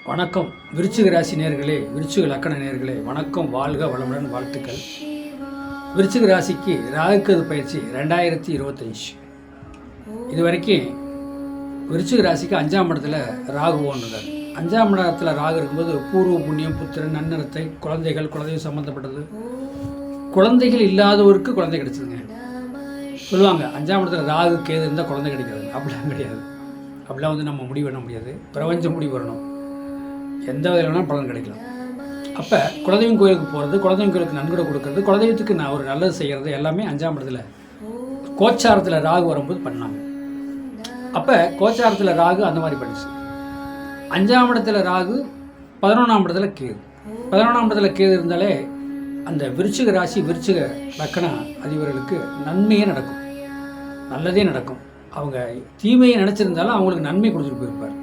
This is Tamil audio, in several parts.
வணக்கம் விருச்சிக ராசி நேர்களே, விருச்சிக லக்கண நேர்களே, வணக்கம். வாழ்க வளமுடன், வாழ்த்துக்கள். விருச்சிக ராசிக்கு ராகுக்கது பயிற்சி 2025. இது வரைக்கும் விருச்சிக ராசிக்கு 5ஆம் இடத்துல ராகு இருந்தார். 5ஆம் இடத்துல ராகு இருக்கும்போது பூர்வ புண்ணியம், புத்திரன், நன்னடத்தை, குழந்தைகள் சம்மந்தப்பட்டது. குழந்தைகள் இல்லாதவருக்கு குழந்தை கிடைச்சதுங்க. சொல்லுவாங்க 5ஆம் இடத்துல ராகு கேது இருந்தால் குழந்தை கிடைக்காது. அப்படிலாம் கிடையாது. அப்படிலாம் நம்ம முடிவு பண்ண முடியாது. பிரபஞ்சம் முடிவு வரணும். எந்த வகையில் வேணாலும் பலன் கிடைக்கலாம். அப்போ குலதெய்வம் கோயிலுக்கு போகிறது, குலதெய்வம் கோயிலுக்கு நன்கொடை கொடுக்கறது, குலதெய்வத்துக்கு நான் ஒரு நல்லது செய்கிறது எல்லாமே 5ஆம் இடத்துல கோச்சாரத்தில் ராகு வரும்போது பண்ணாங்க. அப்போ கோச்சாரத்தில் ராகு அந்த மாதிரி பண்ணிச்சு. 5ஆம் இடத்துல ராகு, 11ஆம் இடத்துல கேது. 11ஆம் இடத்துல கேது இருந்தாலே அந்த விருச்சிக ராசி, விருச்சிக லக்கண அதிபர்களுக்கு நன்மையே நடக்கும், நல்லதே நடக்கும். அவங்க தீமையை நினச்சிருந்தாலும் அவங்களுக்கு நன்மை கொடுத்துட்டு போயிருப்பார்.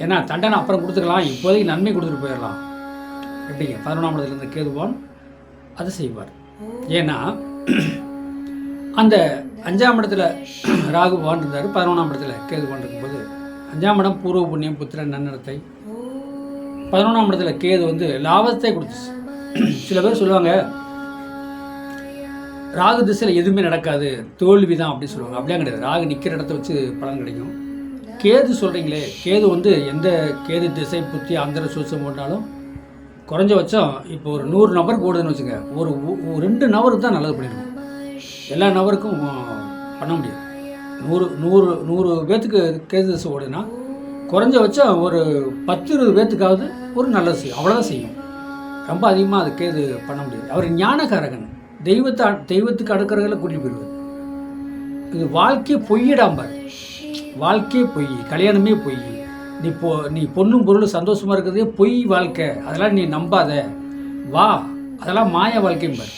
ஏன்னா தண்டனை அப்புறம் கொடுத்துக்கலாம், இப்போதைக்கு நன்மை கொடுத்துட்டு போயிடலாம். எப்படிங்க 11ஆம் இடத்துல இருந்த கேதுவான் அதை செய்வார். ஏன்னா அந்த 5ஆம் இடத்துல ராகுவான் இருந்தார், 11ஆம் இடத்துல கேதுவான் இருக்கும்போது 5ஆம் இடம் பூர்வ புண்ணியம், புத்திரன், நன்னடத்தை. 11ஆம் இடத்துல கேது லாபத்தை கொடுத்துச்சு. சில பேர் சொல்லுவாங்க ராகு திசையில் எதுவுமே நடக்காது, தோல்வி தான் அப்படின்னு சொல்லுவாங்க. அப்படியே கிடையாது. ராகு நிற்கிற இடத்த வச்சு பலன் கிடைக்கும். கேது சொல்கிறீங்களே, கேது எந்த கேது திசை புத்தி அந்தர சூசம் போட்டாலும் குறைஞ்சபட்சம் இப்போ ஒரு 100 நபருக்கு ஓடுதுன்னு வச்சுங்க, ஒரு 2 நபருக்கு தான் நல்லது பண்ணிடணும். எல்லா நபருக்கும் பண்ண முடியாது. 100 பேர்த்துக்கு கேது திசை ஓடுதுன்னா குறைஞ்சபட்சம் ஒரு 10-20 பேர்த்துக்காவது ஒரு நல்லது செய்யும். அவ்வளோதான் செய்யும். ரொம்ப அதிகமாக அது கேது பண்ண முடியாது. அவர் ஞானகாரகன், தெய்வத்துக்கு அடுக்கிறவர்களை கூட்டிகிட்டு போயிடுவார். இது வாழ்க்கையை பொய்யிடாம்பார். வாழ்க்கையே பொய், கல்யாணமே பொய், நீ பொண்ணும் பொருளும் சந்தோஷமாக இருக்கிறதே பொய் வாழ்க்கை, அதெல்லாம் நீ நம்பாத, வா, அதெல்லாம் மாய வாழ்க்கைம்பார்.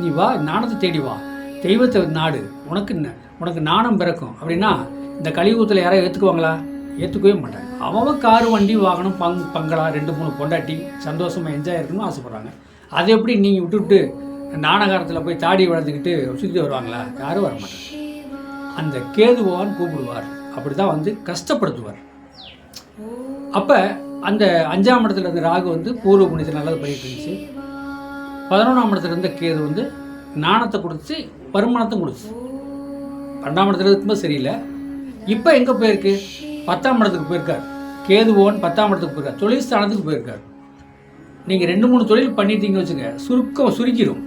நீ வா, நாணத்தை தேடி வா, தெய்வத்தை நாடு, உனக்கு நாணம் பிறக்கும். அப்படின்னா இந்த கலியுகத்தில் யாராவது ஏற்றுக்குவாங்களா? ஏற்றுக்கவே மாட்டாங்க. அவன் காரு, வண்டி, வாகனம், பங்களா, 2-3 பொண்டாட்டி சந்தோஷமாக என்ஜாய் இருக்கணும்னு ஆசைப்பட்றாங்க. அதை எப்படி நீங்கள் விட்டு நாணகாரத்தில் போய் தாடி வளர்ந்துக்கிட்டு சுற்றி வருவாங்களா? யாரும் வர மாட்டாங்க. அந்த கேதுவான் கூப்பிடுவார். அப்படி தான் கஷ்டப்படுத்துவார். அப்போ அந்த 5ஆம் இடத்துல இருந்த ராகு பூர்வ புண்ணியத்தை நல்லது பண்ணிட்டு இருந்துச்சு. 11ஆம் இடத்துல இருந்த கேது நாணத்தை கொடுத்து வருமானத்தை கொடுத்து. 2ஆம் இடத்துல இருக்கும்போது சரியில்லை. இப்போ எங்கே போயிருக்கு? 10ஆம் இடத்துக்கு போயிருக்கார். கேதுவோன் 10ஆம் இடத்துக்கு போயிருக்கார், தொழில் ஸ்தானத்துக்கு போயிருக்கார். நீங்கள் 2-3 தொழில் பண்ணிட்டீங்கன்னு வச்சுங்க, சுருக்கிடும்.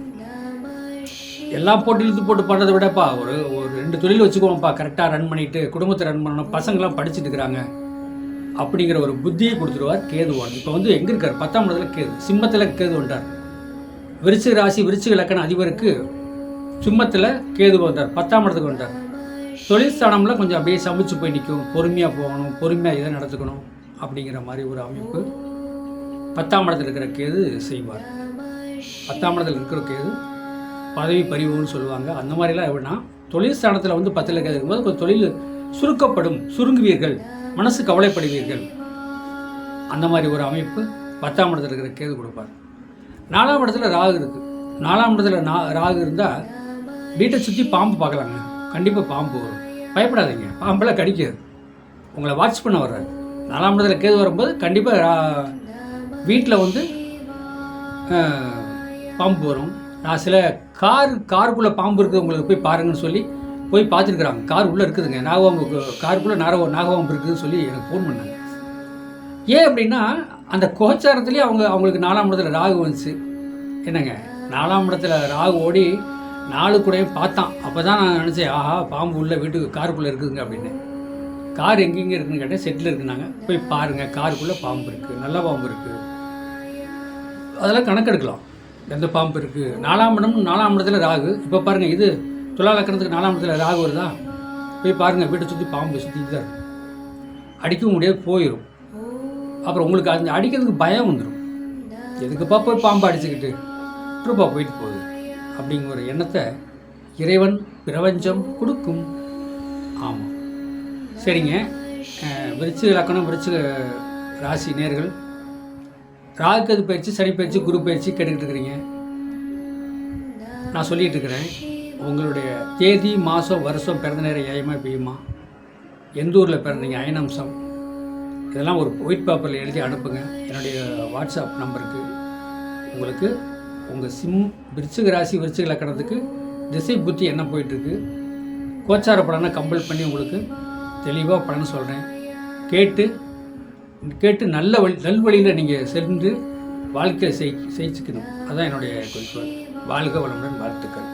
எல்லாம் போட்டு இழுத்து போட்டு பண்ணுறதை விடப்பா ஒரு 2 தொழில் வச்சுக்கோங்கப்பா, கரெக்டாக ரன் பண்ணிவிட்டு குடும்பத்தை ரன் பண்ணணும், பசங்களாம் படிச்சுட்டு இருக்கிறாங்க அப்படிங்கிற ஒரு புத்தியை கொடுத்துருவார் கேதுவான். இப்போ எங்கே இருக்கார்? 10ஆம் இடத்துல கேது, சிம்மத்தில் கேது வந்தார். விருச்சிக ராசி, விருச்சிக லக்கண அதிபருக்கு சிம்மத்தில் கேது வந்தார், 10ஆம் இடத்துக்கு வந்தார். தொழில் ஸ்தானம்ல கொஞ்சம் அப்படியே சமைச்சு போய் நிற்கும், பொறுமையாக போகணும், பொறுமையாக இதை நடத்துக்கணும் அப்படிங்கிற மாதிரி ஒரு அமைப்பு 10ஆம் இடத்துல இருக்கிற கேது செய்வார். 10ஆம் இடத்துல இருக்கிற கேது பதவி பறிவுன்னு சொல்லுவாங்க. அந்த மாதிரிலாம் எப்படின்னா தொழில் ஸ்தானத்தில் 10ல் இருக்கும்போது கொஞ்சம் தொழில் சுருக்கப்படும், சுருங்குவீர்கள், மனசு கவலைப்படுவீர்கள். அந்த மாதிரி ஒரு அமைப்பு 10ஆம் இடத்துல இருக்கிற கேது கொடுப்பார். 4ஆம் இடத்துல ராகு இருக்குது. 4ஆம் இடத்துல ராகு இருந்தால் வீட்டை சுற்றி பாம்பு பார்க்கலாங்க. கண்டிப்பாக பாம்பு வரும், பயப்படாதீங்க. பாம்பெல்லாம் கடிக்காது, உங்களை வாட்ச் பண்ண வர்றாரு. 4ஆம் இடத்துல கேது வரும்போது கண்டிப்பாக வீட்டில் பாம்பு வரும். நான் சில காருக்குள்ளே பாம்பு இருக்குது, உங்களுக்கு போய் பாருங்கன்னு சொல்லி போய் பார்த்துருக்குறாங்க. கார் உள்ளே இருக்குதுங்க, காருக்குள்ளே நாகபாம்பு இருக்குதுன்னு சொல்லி எனக்கு ஃபோன் பண்ணாங்க. ஏன் அப்படின்னா அந்த கோச்சாரத்துலேயே அவங்களுக்கு 4ஆம் இடத்துல ராகு வந்துச்சு. என்னங்க 4ஆம் இடத்துல ராகு ஓடி 4 கூடையும் பார்த்தான். அப்போ தான் நான் நினச்சேன், ஆஹா பாம்பு உள்ள வீட்டுக்கு காருக்குள்ளே இருக்குதுங்க அப்படின்னு. கார் எங்கெங்கே இருக்குதுன்னு கேட்டேன், செட்டில் இருக்குனாங்க. போய் பாருங்கள், காருக்குள்ளே பாம்பு இருக்குது, நல்ல பாம்பு இருக்குது, அதெல்லாம் கணக்கெடுக்கலாம் எந்த பாம்பு இருக்குது. 4ஆம் இடத்துல ராகு. இப்போ பாருங்கள், இது துலா லக்கணத்துக்கு 4ஆம் இடத்துல ராகு வருதா? போய் பாருங்கள், வீட்டை சுற்றி பாம்பு சுற்றிட்டு தான் இருக்கும். அடிக்கவும் முடியாது, போயிடும். அப்புறம் உங்களுக்கு அந்த அடிக்கிறதுக்கு பயம் வந்துடும். எதுக்குப்பா போய் பாம்பு அடிச்சுக்கிட்டு ட்ரூப்பா போயிட்டு போகுது அப்படிங்கிற ஒரு எண்ணத்தை இறைவன் பிரபஞ்சம் கொடுக்கும். ஆமாம், சரிங்க. விருச்சிக லக்கணம், விருச்சிக ராசி நேர்கள், ராகுக்கது பயிற்சி, சனி பயிற்சி, குரு பயிற்சி கேட்டுக்கிட்டு இருக்கிறீங்க. நான் சொல்லிகிட்டு இருக்கிறேன், உங்களுடைய தேதி, மாதம், வருஷம், பிறந்த நேரம் ஏயமா பெய்யுமா, எந்த ஊரில் பிறந்தீங்க, அயனம்சம், இதெல்லாம் ஒரு ஒயிட் பேப்பரில் எழுதி அனுப்புங்க. என்னுடைய வாட்ஸ்அப் நம்பருக்கு உங்களுக்கு உங்கள் விருச்சிக ராசி விருச்சிக லக்கணத்துக்கு திசை புத்தி என்ன போயிட்டுருக்கு, கோச்சார பலனை கம்பல் பண்ணி உங்களுக்கு தெளிவாக பலன் சொல்கிறேன். கேட்டு நல்வழியில் நீங்கள் சென்று வாழ்க்கையை ஜெயிச்சுக்கணும். அதுதான் என்னுடைய குறிக்கோள். வாழ்க வளமுடன், வாழ்த்துக்கள்.